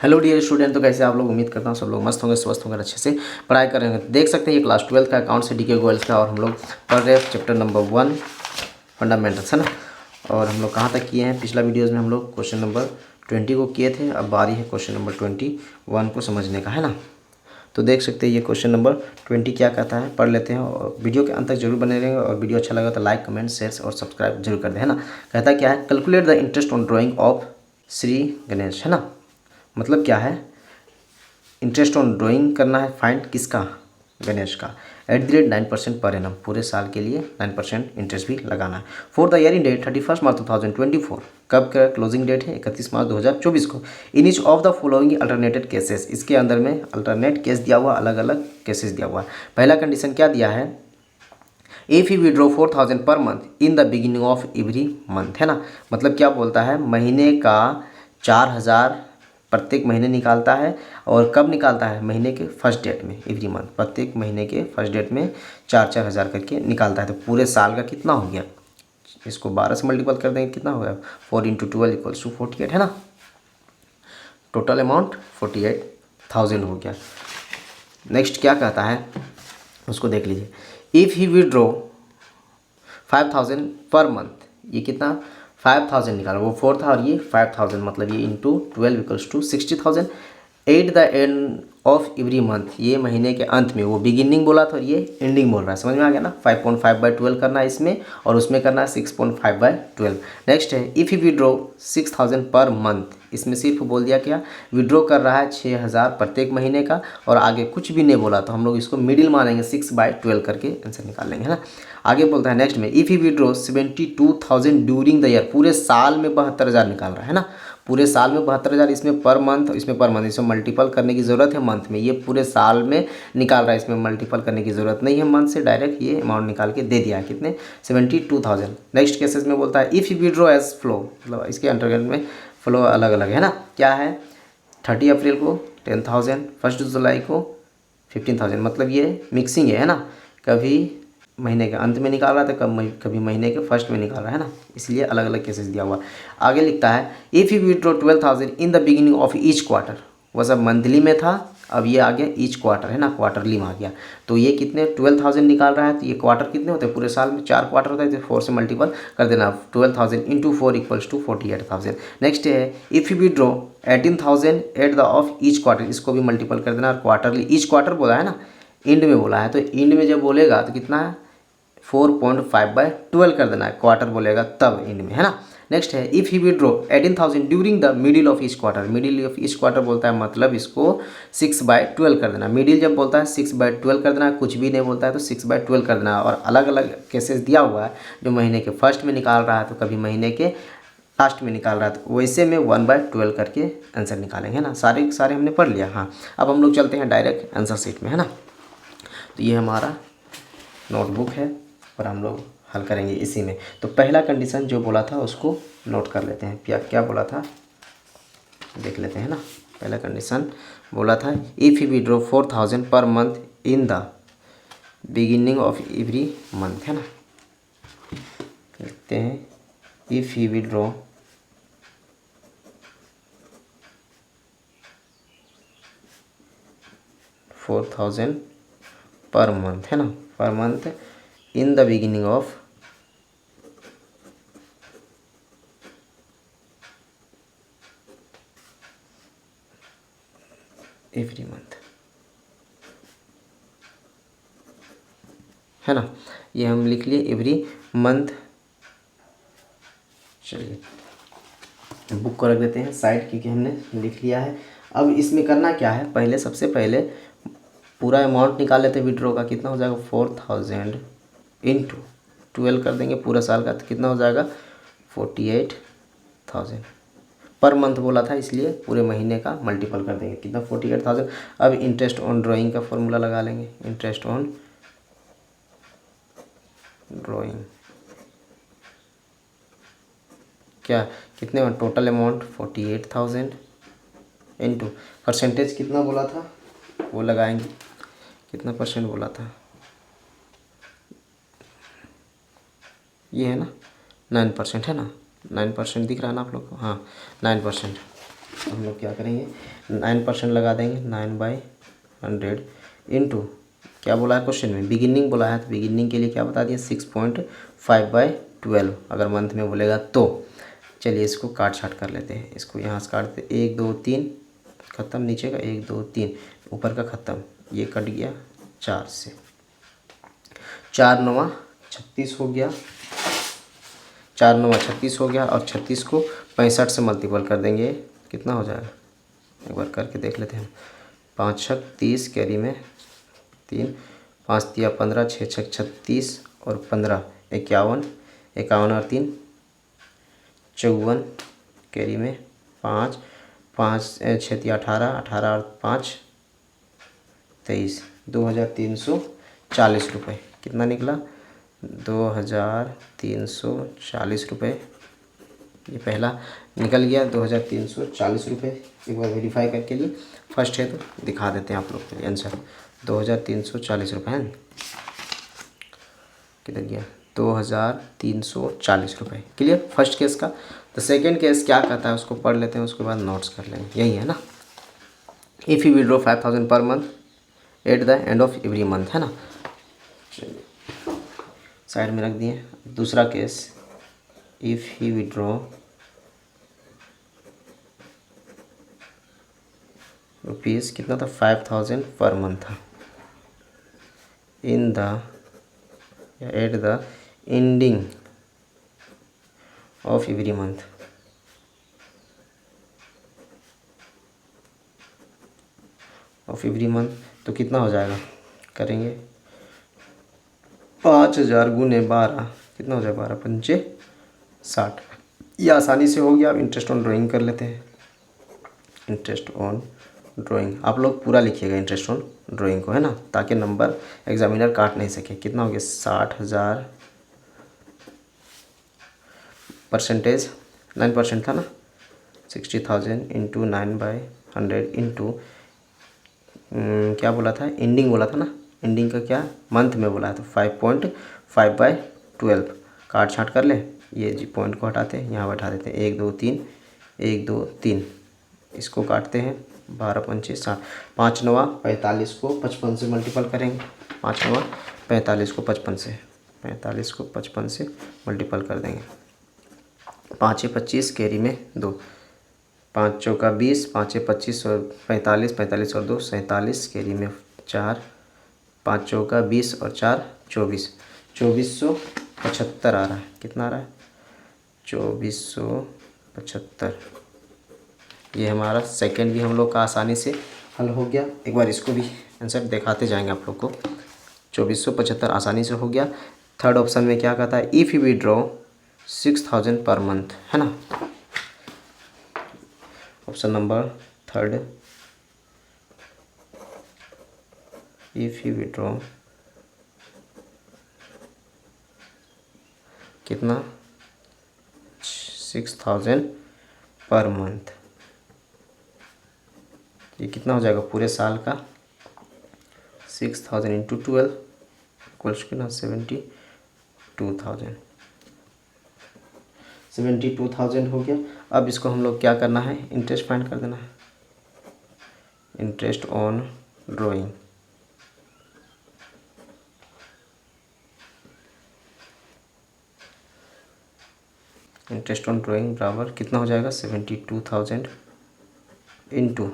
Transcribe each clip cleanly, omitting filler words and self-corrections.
Hello dear student, तो कैसे आप लोग? उम्मीद करता हूँ सब लोग मस्त होंगे, स्वस्थ होंगे, अच्छे से पढ़ाई करेंगे। देख सकते हैं ये क्लास 12 का अकाउंट से डीके गोयल्स का, और हम लोग पढ़ रहे हैं चैप्टर नंबर 1 फंडामेंटल्स, है ना। और हम लोग कहाँ तक किए हैं? पिछला वीडियोज़ में हम लोग क्वेश्चन नंबर 20 को किए थे। अब बारी है क्वेश्चन नंबर 21 को समझने का, है ना। तो देख सकते हैं ये क्वेश्चन नंबर 20 क्या कहता है, पढ़ लेते हैं और वीडियो के अंत तक जरूर बने रहेंगे। और वीडियो अच्छा लगा तो लाइक, कमेंट, शेयर और सब्सक्राइब जरूर कर दें, है ना। कहता क्या है? Calculate the interest on drying of Shri Ganesh, है ना। मतलब क्या है? इंटरेस्ट ऑन ड्राइंग करना है, फाइंड किसका? गणेश का। @ 9% पर एनम, पूरे साल के लिए 9% इंटरेस्ट भी लगाना है। For the year in date 31 मार्च 2024, कब का क्लोजिंग डेट है? 31 मार्च 2024 को। In each of the following alternated cases, इसके अंदर में अल्टरनेट केस दिया हुआ, अलग अलग केसेस दिया हुआ है। पहला कंडीशन क्या दिया है? If you withdraw 4000 per month in the beginning of every month, है ना। मतलब क्या बोलता है? महीने का 4000 प्रत्येक महीने निकालता है। और कब निकालता है? महीने के फर्स्ट डेट में, एवरी मंथ, प्रत्येक महीने के फर्स्ट डेट में 4-4 हज़ार करके निकालता है। तो पूरे साल का कितना हो गया? इसको 12 से मल्टीपल कर देंगे, कितना हो गया? 4 × 12 = 48, है ना। टोटल अमाउंट 48,000 हो गया। नेक्स्ट क्या कहता है उसको देख लीजिए। If he withdraw 5000 per month, ये कितना? 5000 निकाला, वो 4 था और ये 5000, मतलब ये into 12 = 60,000। At the end of every month, ये महीने के अंत में, वो बिगिनिंग बोला था और ये एंडिंग बोल रहा है, समझ में आ गया ना। 5.5/12 करना है इसमें, और उसमें करना है 6.5/12। नेक्स्ट है if you withdraw 6000 per month, इसमें सिर्फ बोल दिया क्या? विड्रॉ कर रहा है 6000 प्रत्येक महीने का, और आगे कुछ भी नहीं बोला, तो हम लोग इसको मिडिल मानेंगे, 6/12 करके आंसर निकाल लेंगे, है ना। आगे बोलता है नेक्स्ट में, if you withdraw 72,000 during the year, पूरे साल में 72,000 निकाल रहा है ना। पूरे साल में 72,000, इसमें पर मंथ, इसमें पर मंथ, इसमें मल्टीपल करने की ज़रूरत है मंथ में, ये पूरे साल में निकाल रहा है, इसमें मल्टीपल करने की ज़रूरत नहीं है मंथ से, डायरेक्ट ये अमाउंट निकाल के दे दिया है। कितने? 72,000। नेक्स्ट केसेस में बोलता है if you withdraw as flow, मतलब इसके अंतर्गत में फ्लो अलग अलग है ना। क्या है? 30 अप्रैल को 10,000, 1 जुलाई को 15,000, मतलब ये मिक्सिंग है ना। कभी महीने के अंत में निकाल रहा था, कभी महीने के फर्स्ट में निकाल रहा है ना, इसलिए अलग अलग केसेस दिया हुआ। आगे लिखता है if you withdraw 12,000 in the beginning of each quarter, वह सब मंथली में था, अब ये आ गया ईच क्वार्टर, है ना, क्वार्टरली में आ गया। तो ये कितने? 12,000 निकाल रहा है, तो ये क्वार्टर कितने होते हैं? पूरे साल में 4 क्वार्टर होता है, तो 4 से मल्टीपल कर देना। 12,000 × 4 = 48,000। नेक्स्ट है if you withdraw 18,000 at the of each quarter, इसको भी मल्टीपल कर देना। और क्वार्टरली, ईच क्वार्टर बोला है ना, एंड में बोला है, तो एंड में जब बोलेगा तो कितना है? 4.5/12 कर देना है, क्वार्टर बोलेगा तब एंड में, है ना। नेक्स्ट है if he withdraw 18,000 during the middle of each quarter, middle of each quarter बोलता है, मतलब इसको 6/12 कर देना। मिडिल जब बोलता है 6/12 कर देना, कुछ भी नहीं बोलता है तो 6/12 कर देना। और अलग अलग केसेस दिया हुआ है, जो महीने के फर्स्ट में निकाल रहा है, तो कभी महीने के लास्ट में निकाल रहा है, तो वैसे में 1/12 करके आंसर निकालेंगे, है ना। सारे के सारे हमने पढ़ लिया। हाँ, अब हम लोग चलते हैं डायरेक्ट आंसर शीट में, है ना। तो ये हमारा नोटबुक है और हम लोग हल करेंगे इसी में। तो पहला कंडीशन जो बोला था उसको नोट कर लेते हैं। क्या क्या बोला था देख लेते हैं ना। पहला कंडीशन बोला था if you withdraw 4,000 per month in the beginning of every month, है ना। लिखते हैं if you withdraw 4,000 per month, है ना, per month in the beginning of every month, है ना। ये हम लिख लिए एवरी मंथ। चलिए बुक को रख देते हैं साइड, क्योंकि हमने लिख लिया है। अब इसमें करना क्या है? पहले सबसे पहले पूरा अमाउंट निकाल लेते हैं विड्रॉ का। कितना हो जाएगा? 4,000 × 12 कर देंगे पूरा साल का, तो कितना हो जाएगा? 48,000। पर मंथ बोला था, इसलिए पूरे महीने का मल्टीपल कर देंगे, कितना? 48,000। अब इंटरेस्ट ऑन ड्राइंग का फॉर्मूला लगा लेंगे। इंटरेस्ट ऑन ड्राइंग क्या? कितने में? टोटल अमाउंट 48,000 इंटू परसेंटेज कितना बोला था वो लगाएंगे। कितना परसेंट बोला था? ये है ना 9%, है ना। 9% दिख रहा है ना आप लोग को? हाँ 9%। तो हम लोग क्या करेंगे 9% लगा देंगे 9/100 इंटू क्या बोला है क्वेश्चन में बिगिनिंग बोला है, तो बिगिनिंग के लिए क्या बता दिया 6.5/12 अगर मंथ में बोलेगा तो। चलिए इसको काट छाट कर लेते हैं, इसको यहाँ से काटते 1 2 3 ख़त्म, नीचे का 1 2 3 ऊपर का ख़त्म, ये कट गया 4 से, 4 9 36 हो गया, 4 9 36 हो गया और 36 को 65 से मल्टीपल कर देंगे, कितना हो जाएगा एक बार करके देख लेते हैं। 5 छक 30 कैरी में 3, 5 तिया 15, 6 छक 36 और 15 51, 51 और 3 54 कैरी में 5, 5 6 तिया 18, 18 और 5 23, 2340 रुपये कितना निकला 2340 रुपये, ये पहला निकल गया 2340 रुपये। एक बार वेरीफाई करके लिए फर्स्ट है तो दिखा देते हैं आप लोग के लिए आंसर 2340 रुपये है, किधर गया 2340 रुपये। क्लियर फर्स्ट केस का। तो सेकेंड केस क्या कहता है उसको पढ़ लेते हैं, उसके बाद नोट्स कर लेंगे, यही है ना। If you withdraw 5000 per month at the end of every month, है ना। साइड में रख दिए। दूसरा case if he withdraw rupees कितना था 5000 पर मंथ था in the at the ending of every month, of every month तो कितना हो जाएगा करेंगे 5000 गुने 12 कितना हो जाएगा 12 पंचे 60, ये आसानी से हो गया। अब इंटरेस्ट ऑन ड्राइंग कर लेते हैं। इंटरेस्ट ऑन ड्राइंग आप लोग पूरा लिखिएगा इंटरेस्ट ऑन ड्राइंग को, है ना, ताकि नंबर एग्जामिनर काट नहीं सके। कितना हो गया 60,000 परसेंटेज 9% था ना, 60,000 इंटू 9/100 इंटू क्या बोला था एंडिंग बोला था ना, एंडिंग का क्या मंथ में बोला है तो 5.5/12 काट छाट कर ले, ये जी पॉइंट को हटाते हैं यहाँ बैठा देते हैं 1 2 3 1 2 3 इसको काटते हैं 12 पंचे 60, 5 9 45 को 55 से मल्टीपल करेंगे, 5 9 45 को 55 से 45 को 55 से मल्टीपल कर देंगे, 5 25 कैरी में 2, 5 चौका 20, 5 25 और 45, 45 और 2 47 कैरी में 4, 5 चौका 20 और 4 24, 2475 आ रहा है। कितना आ रहा है 2475। ये हमारा सेकंड भी हम लोग का आसानी से हल हो गया। एक बार इसको भी आंसर दिखाते जाएंगे आप लोग को। 2475 आसानी से हो गया। थर्ड ऑप्शन में क्या कहता है if you withdraw 6000 per month, है ना। Option number third if you withdraw कितना 6000 पर मंथ, ये कितना हो जाएगा पूरे साल का 6000 इंटू 12 इक्वल्स कितना 72,000 हो गया। अब इसको हम लोग क्या करना है इंटरेस्ट फाइंड कर देना है, interest on drawing. Interest on drawing बराबर कितना हो जाएगा 72,000 इंटू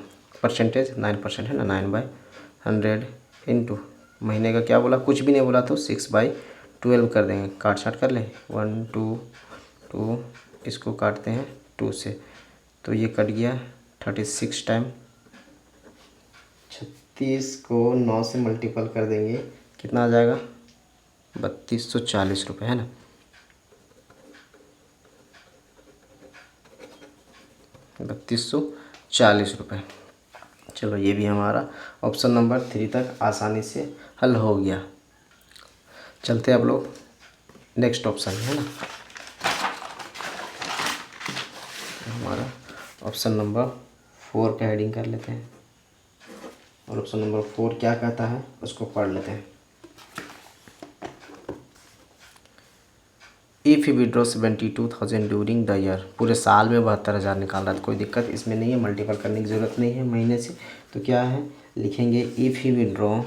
परसेंटेज 9% है ना 9/100 इंटू महीने का क्या बोला कुछ भी नहीं बोला तो 6/12 कर देंगे, काट छाट कर ले 1 2 2 इसको काटते हैं 2 से तो ये कट गया 36 टाइम, 36 को 9 से मल्टीपल कर देंगे कितना आ जाएगा 3240 रुपये, है ना। 3240 रुपये। चलो ये भी हमारा ऑप्शन नंबर 3 तक आसानी से हल हो गया। चलते अब लोग नेक्स्ट ऑप्शन है ना, हमारा ऑप्शन नंबर 4 का हेडिंग कर लेते हैं और ऑप्शन नंबर 4 क्या कहता है उसको पढ़ लेते हैं। If you withdraw 72,000 during the year, पूरे साल में 72,000 निकाल रहा है, तो कोई दिक्कत इसमें नहीं है, मल्टीपल करने की ज़रूरत नहीं है महीने से। तो क्या है, लिखेंगे इफ़ यू विड्रॉ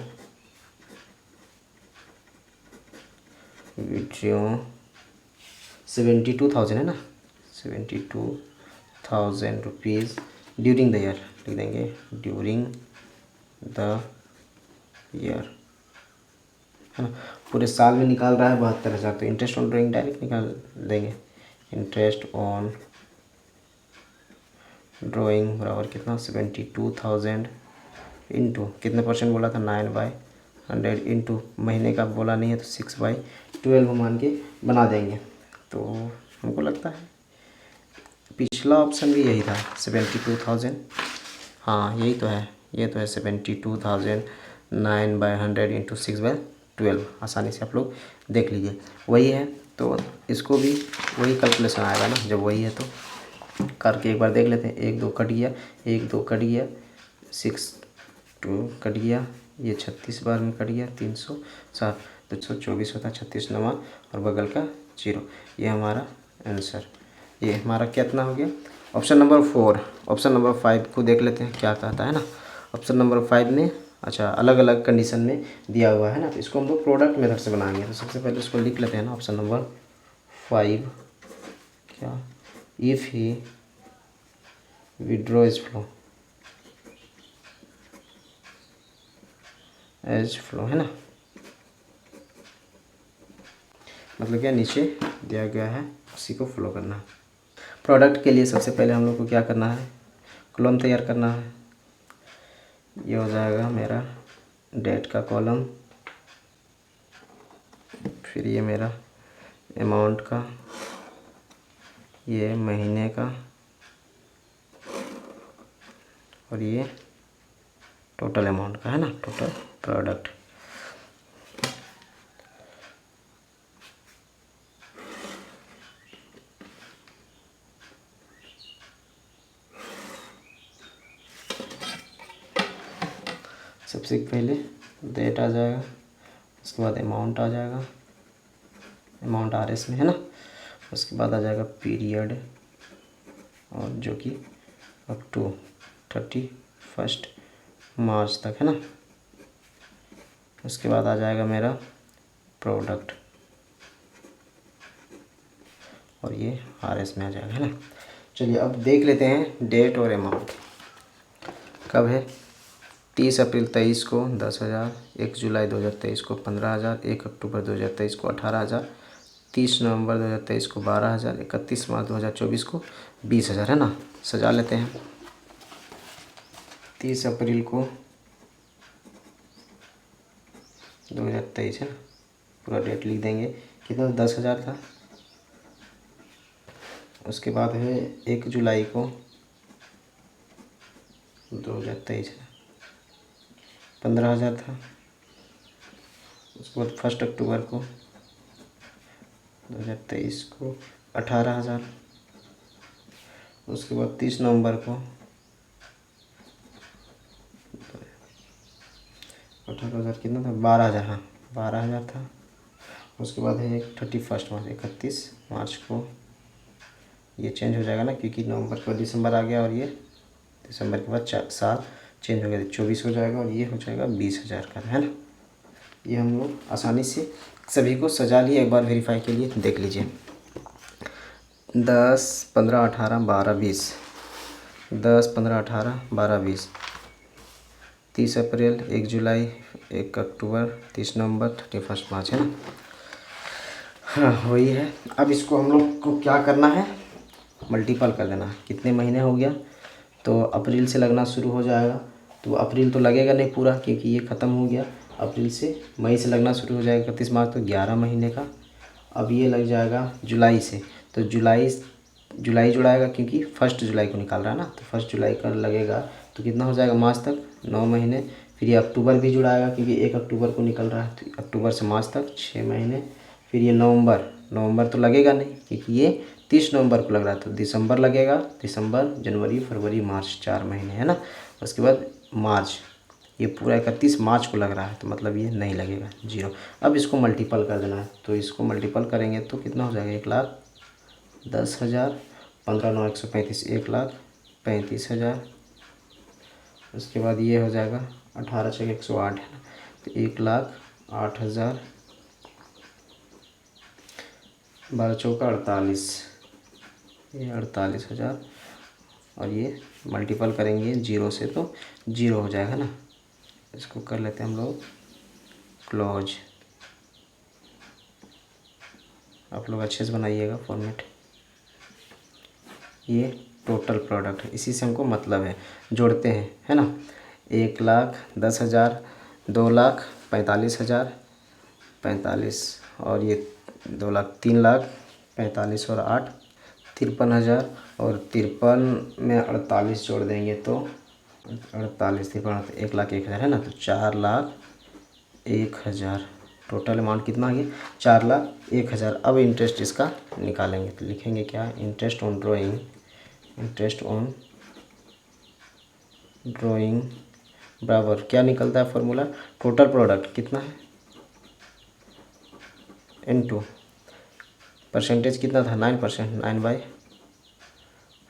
72,000 है ना, 72,000 रुपीज़ ड्यूरिंग द ईयर, लिख देंगे ड्यूरिंग द ईयर, है ना। पूरे साल में निकाल रहा है 72,000, तो इंटरेस्ट ऑन ड्राइंग डायरेक्ट निकाल देंगे। इंटरेस्ट ऑन ड्राइंग बराबर कितना, 72,000 इंटू कितने परसेंट बोला था, 9/100 इंटू महीने का बोला नहीं है तो 6/12 मान के बना देंगे। तो हमको लगता है पिछला ऑप्शन भी यही था 72,000, हाँ यही तो है, ये तो है 72,000 9/100 इंटू 6/12, आसानी से आप लोग देख लीजिए वही है। तो इसको भी वही कैलकुलेशन आएगा ना, जब वही है तो करके एक बार देख लेते हैं। 1 2 कट गया, 1 2 कट गया, 6 2 कट गया, ये 36 बार में कट गया, 360, 224 होता है, 36 नवा और बगल का 0, ये हमारा आंसर। ये हमारा कितना हो गया, ऑप्शन नंबर 4। ऑप्शन नंबर 5 को देख लेते हैं क्या कहता है ना। ऑप्शन नंबर 5 में अच्छा अलग अलग कंडीशन में दिया हुआ है ना, तो इसको हम लोग प्रोडक्ट मेथड से बनाएंगे। तो सबसे पहले इसको लिख लेते हैं ना, ऑप्शन नंबर 5 क्या, if he withdraw as flow है ना, मतलब क्या नीचे दिया गया है उसी को फॉलो करना है। प्रोडक्ट के लिए सबसे पहले हम लोग को क्या करना है, कॉलम तैयार करना है। ये हो जाएगा मेरा डेट का कॉलम, फिर ये मेरा अमाउंट का, ये महीने का, और ये टोटल अमाउंट का है ना, टोटल प्रोडक्ट। सबसे पहले डेट आ जाएगा, उसके बाद अमाउंट आ जाएगा, अमाउंट RS में है ना, उसके बाद आ जाएगा पीरियड, और जो कि अप टू 31 मार्च तक है ना। उसके बाद आ जाएगा मेरा प्रोडक्ट, और ये RS में आ जाएगा है ना। चलिए अब देख लेते हैं डेट और अमाउंट कब है। 30 अप्रैल 23 को 10,000, 1 जुलाई 2023 को 15,000, 1 अक्टूबर 2023 को 18,000, 30 नवंबर 2023 को 12,000, 31 मार्च 2024 को 20,000 है ना। सजा लेते हैं। 30 अप्रैल को 2023 है ना, पूरा डेट लिख देंगे, कितना 10,000 था। उसके बाद है 1 जुलाई को 2023 है, 15,000 था। उसके बाद 1 अक्टूबर को 2023 को 18,000। उसके बाद 30 नवंबर को 18,000 कितना था, 12,000, हाँ 12,000 था। उसके बाद है 31 मार्च, 31 मार्च को, ये चेंज हो जाएगा ना क्योंकि नवंबर को दिसंबर आ गया, और ये दिसंबर के बाद साल चेंज हो गया, 24 हो जाएगा, और ये हो जाएगा 20,000 का है ना। ये हम लोग आसानी से सभी को सजा लिए, एक बार वेरीफाई के लिए देख लीजिए। 10 15 18 12 20, 10 15 18 12 20, 30 अप्रैल, 1 जुलाई, 1 अक्टूबर, 30 नवंबर, 31 मार्च है ना। हाँ वही है। अब इसको हम लोग को क्या करना है, मल्टीपल कर देना। कितने महीने हो गया, तो अप्रैल से लगना शुरू हो जाएगा। तो अप्रैल तो लगेगा नहीं पूरा क्योंकि ये ख़त्म हो गया। अप्रैल से मई से लगना शुरू हो जाएगा 31 मार्च, तो 11 महीने का। अब ये लग जाएगा जुलाई से, तो जुलाई जुड़ाएगा क्योंकि 1 जुलाई को निकाल रहा है ना, तो 1 जुलाई का लगेगा, तो कितना हो जाएगा मार्च तक 9 महीने। फिर ये अक्टूबर भी जुड़ाएगा क्योंकि 1 अक्टूबर को निकल रहा है, तो अक्टूबर से मार्च तक 6 महीने। फिर ये नवंबर तो लगेगा नहीं क्योंकि ये 30 नवंबर को लग रहा है, तो दिसंबर लगेगा, दिसंबर जनवरी फरवरी मार्च 4 महीने है ना। उसके बाद मार्च, ये पूरा 31 मार्च को लग रहा है, तो मतलब ये नहीं लगेगा, 0। अब इसको मल्टीपल कर देना है, तो इसको मल्टीपल करेंगे तो कितना हो जाएगा, 1,10,000, 15×9 = 135, 1,35,000। उसके बाद ये हो जाएगा 18×6 = 108 है ना, तो 1,08,000, 12×4 = 48, ये 48,000, और ये मल्टीपल करेंगे 0 से तो 0 हो जाएगा ना। इसको कर लेते हैं हम लोग क्लोज। आप लोग अच्छे से बनाइएगा फॉर्मेट। ये टोटल प्रोडक्ट है, इसी से हमको मतलब है, जोड़ते हैं, है ना। 1,10,000, 2,45,000, 45, और ये 2,00,000, 3,45,000 और 8, 53,000, और 53 में 48 जोड़ देंगे तो 48, 53, 1,01,000 है ना, तो 4,01,000। टोटल अमाउंट कितना आ गया, 4,01,000। अब इंटरेस्ट इसका निकालेंगे, तो लिखेंगे क्या, interest on drawing, interest on drawing बराबर क्या निकलता है फॉर्मूला, टोटल प्रोडक्ट कितना है इनटू परसेंटेज कितना था, 9%,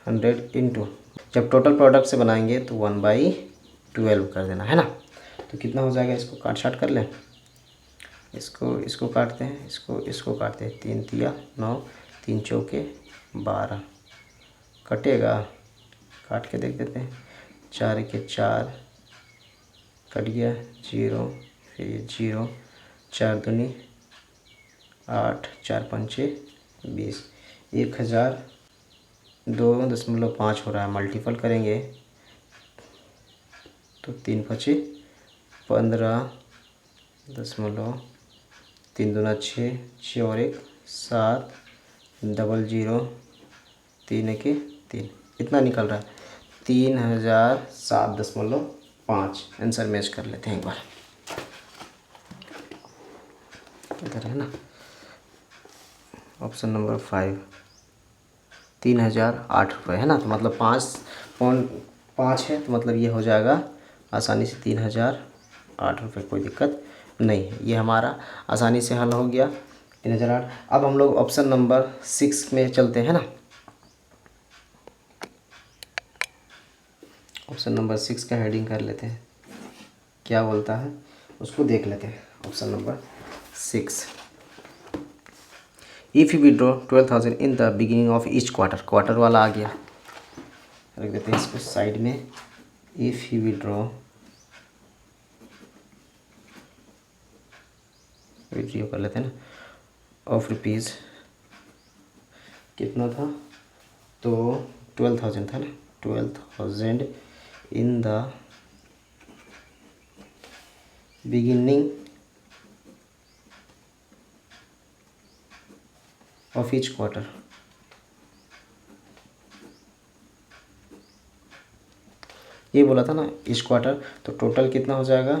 9/100 इंटू, जब टोटल प्रोडक्ट से बनाएंगे तो 1/12 कर देना, है ना। तो कितना हो जाएगा, इसको काट छाट कर लें, इसको काटते हैं, इसको काटते हैं, 3×3 = 9, 3×4 = 12, कटेगा, काट के देख देते हैं, 4×4 कट गया, 0, फिर 0, 4×2 = 8, 4×5 = 20, 1,002.5 हो रहा है, मल्टीपल करेंगे तो 3×5 = 15, 3×2 = 6, 6 और 1 7, 00, 3×1 = 3, इतना निकल रहा है, 3,007.5। आंसर मैच कर लेते हैं एक बार, इधर है ना, ऑप्शन नंबर 5, 3,008 रुपये है ना, तो मतलब 5.5 है, तो मतलब ये हो जाएगा आसानी से 3,008 रुपये, कोई दिक्कत नहीं है, ये हमारा आसानी से हल हो गया 3,008। अब हम लोग ऑप्शन नंबर 6 में चलते हैं ना, ऑप्शन नंबर 6 का हेडिंग कर लेते हैं, क्या बोलता है उसको देख लेते हैं। Option number 6, if you withdraw 12,000 in the beginning of each quarter, quarter वाला आ गया, रख देते हैं इसको साइड में। इफ़ यू विड्रॉ कर लेते हैं ना, ऑफ रुपीज़ कितना था, तो 12,000 था ना, 12,000 in the beginning of each quarter, ये बोला था ना ईच क्वार्टर, तो टोटल कितना हो जाएगा,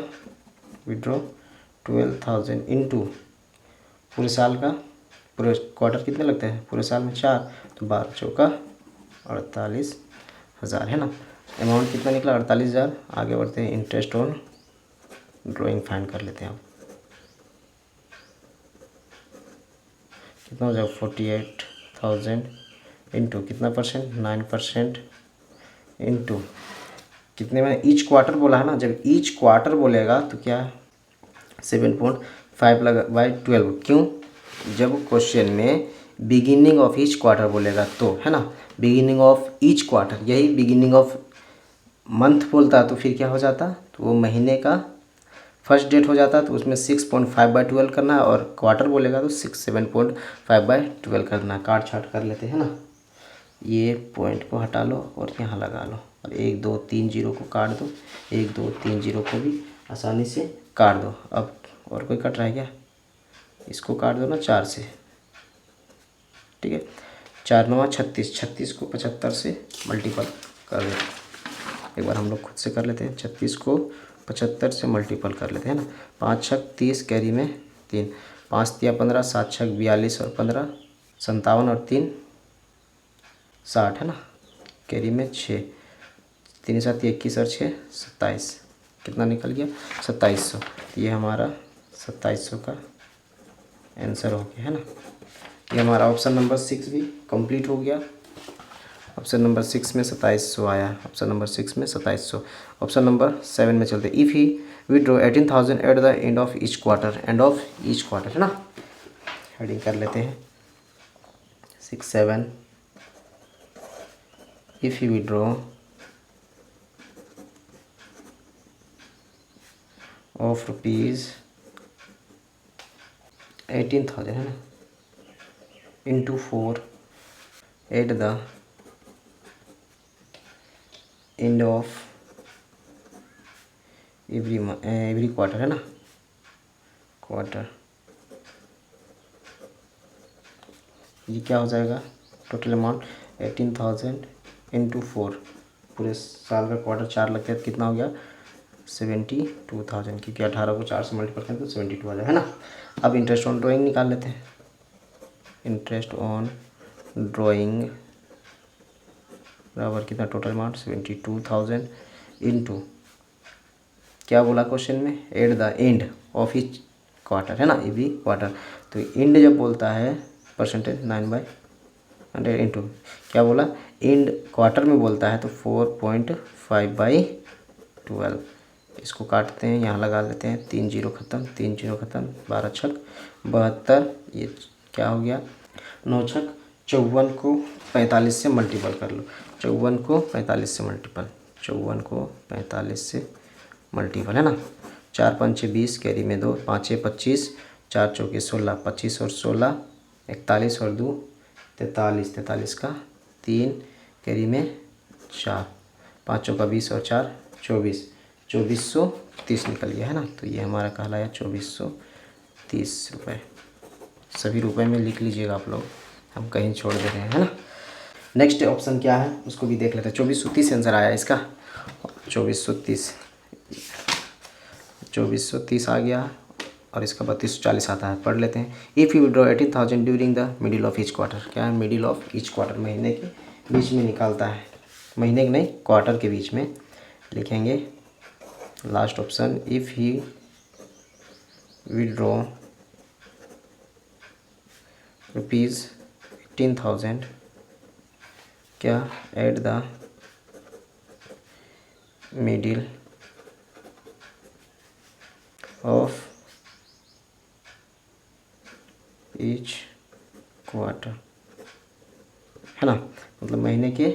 विड्रॉ 12,000 इंटू पूरे साल का, पूरे क्वार्टर कितने लगते हैं पूरे साल में, 4, तो 12×4 = 48,000 है ना। अमाउंट कितना निकला, 48,000। आगे बढ़ते हैं, इंटरेस्ट ऑन ड्राइंग फाइंड कर लेते हैं। अब कितना हो जाएगा, 48,000 इंटू कितना परसेंट, 9% इंटू कितने में, ईच क्वार्टर बोला है ना, जब ईच क्वार्टर बोलेगा तो क्या 7.5 / 12, क्यों, जब क्वेश्चन में बिगिनिंग ऑफ ईच क्वार्टर बोलेगा तो, है ना, बिगिनिंग ऑफ ईच क्वार्टर, यही बिगिनिंग ऑफ मंथ बोलता तो फिर क्या हो जाता, तो वो महीने का फर्स्ट डेट हो जाता, तो उसमें 6.5/12 करना है, और क्वार्टर बोलेगा तो 7.5/12 करना है। काट छाट कर लेते हैं ना, ये पॉइंट को हटा लो और यहाँ लगा लो, और 1 2 3 0 को काट दो, 1 2 3 0 को भी आसानी से काट दो। अब और कोई कट रहा है क्या, इसको काट दो ना 4 से, ठीक है, 4×9 = 36, 36 को 75 से मल्टीपल कर दो। एक बार हम लोग खुद से कर लेते हैं, 36 को 75 से मल्टीपल कर लेते हैं ना, 5×6 = 30, कैरी में 3, 5×3 = 15, 7×6 = 42 और 15 = 57 और 3 = 60 है ना, कैरी में 6, 3×7 = 21 और 6 = 27, कितना निकल गया 2700। तो ये हमारा 2700 का आंसर हो गया है ना। ये हमारा ऑप्शन नंबर 6 भी कंप्लीट हो गया। ऑप्शन नंबर 6 में 2700 आया, ऑप्शन नंबर 6 में 2700। ऑप्शन नंबर 7 में चलते, if he withdraw 18,000 at the end of each quarter, end of each quarter है ना। हेडिंग कर लेते हैं 6-7, if he withdraw of rupees 18,000 है ना, into 4 at the end of every quarter है ना, क्वार्टर। ये क्या हो जाएगा, टोटल अमाउंट 18,000 इंटू 4, पूरे साल का क्वार्टर 4 लगता है तो कितना हो गया 72,000, क्योंकि 18 को 4 से मल्टीप्लाई करें तो 72 आ जाए है ना। अब इंटरेस्ट ऑन ड्राइंग निकाल लेते हैं। इंटरेस्ट ऑन ड्राइंग बराबर कितना, टोटल अमाउंट 72,000 इंटू क्या बोला क्वेश्चन में, at the end of each quarter है ना, एवरी क्वार्टर। तो एंड जब बोलता है परसेंटेज 9/100 इंटू क्या बोला, एंड क्वार्टर में बोलता है तो 4.5/12। इसको काटते हैं, यहाँ लगा लेते हैं, 3 जीरो ख़त्म, 3 जीरो ख़त्म, 12 छक 72। ये क्या हो गया 9 छक 54 को 45 से मल्टीपल कर लो, 54 को 45 से मल्टीपल, 54 को 45 से मल्टीपल है ना। 4 5 20, कैरी में 2, 5 6 25, 4 चौके 16, 25 और 16 41 और 2 43, 43 का 3, कैरी में 4, 5 चौका 20 और 4 24, 2430 निकल गया है ना। तो ये हमारा कहलाया 2430 रुपये। सभी रुपए में लिख लीजिएगा आप लोग, हम कहीं छोड़ दे रहे हैं है ना। नेक्स्ट ऑप्शन क्या है उसको भी देख लेते हैं। 2430 आंसर आया इसका, 2430 आ गया, और इसका 3240 आता है, पढ़ लेते हैं। If you withdraw 18,000 during the middle of each quarter, क्या है मिडिल ऑफ ईच क्वार्टर, महीने के बीच में निकालता है, महीने के नहीं क्वार्टर के बीच में लिखेंगे। Last option, if he withdraw rupees 18,000 क्या at the middle of each quarter है ना, मतलब महीने के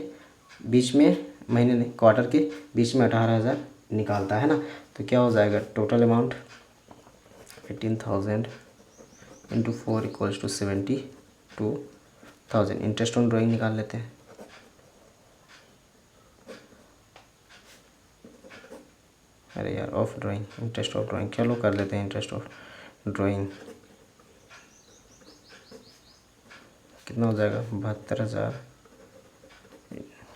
बीच में, महीने नहीं क्वार्टर के बीच में 18,000 निकालता है ना। तो क्या हो जाएगा total amount 18,000 into 4 equals to 72,000। Interest on drawing निकाल लेते हैं। अरे यार of drawing, interest of drawing, चलो कर लेते हैं इंटरेस्ट ऑफ ड्राइंग। कितना हो जाएगा 72,000,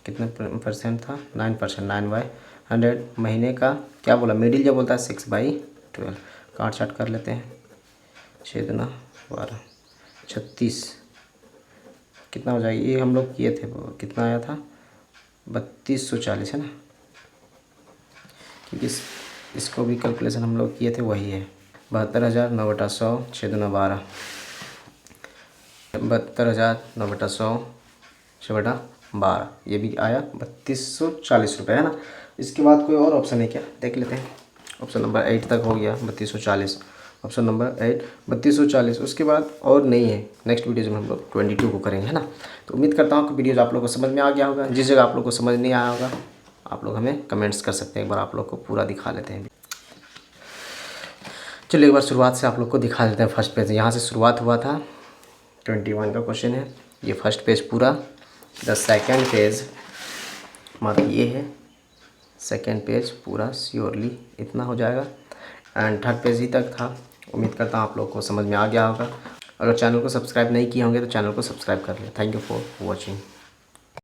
कितने परसेंट था 9%, 9/100। महीने का क्या बोला, मिडिल जब बोलता है 6/12, काट छाट कर लेते हैं, 6 दूना 12, 36 कितना हो जाएगा, ये हम लोग किए थे, कितना आया था 3240 है ना, क्योंकि इसको भी कैलकुलेशन हम लोग किए थे, वही है 72,000 9/100, 6 दूना 12, 72,000 9/100, 6/12, ये भी आया 3240 रुपये है ना। इसके बाद कोई और ऑप्शन है क्या, देख लेते हैं। ऑप्शन नंबर 8 तक हो गया 3240, ऑप्शन नंबर 8 3240, उसके बाद और नहीं है। नेक्स्ट वीडियो में हम लोग 22 को करेंगे है ना। तो उम्मीद करता हूँ कि वीडियो आप लोग को समझ में आ गया होगा। जिस जगह आप लोग को समझ नहीं आया होगा आप लोग हमें कमेंट्स कर सकते हैं, एक बार आप लोग को पूरा दिखा लेते हैं। चलिए एक बार शुरुआत से आप लोग को दिखा देते हैं। फर्स्ट पेज यहाँ से शुरुआत हुआ था, 21 का क्वेश्चन है ये, फर्स्ट पेज पूरा। द सेकेंड पेज हमारा ये है, सेकेंड पेज पूरा श्योरली इतना हो जाएगा, एंड थर्ड पेज ही तक था। उम्मीद करता हूँ आप लोग को समझ में आ गया होगा। अगर चैनल को सब्सक्राइब नहीं किए होंगे तो चैनल को सब्सक्राइब कर लें। Thank you for watching.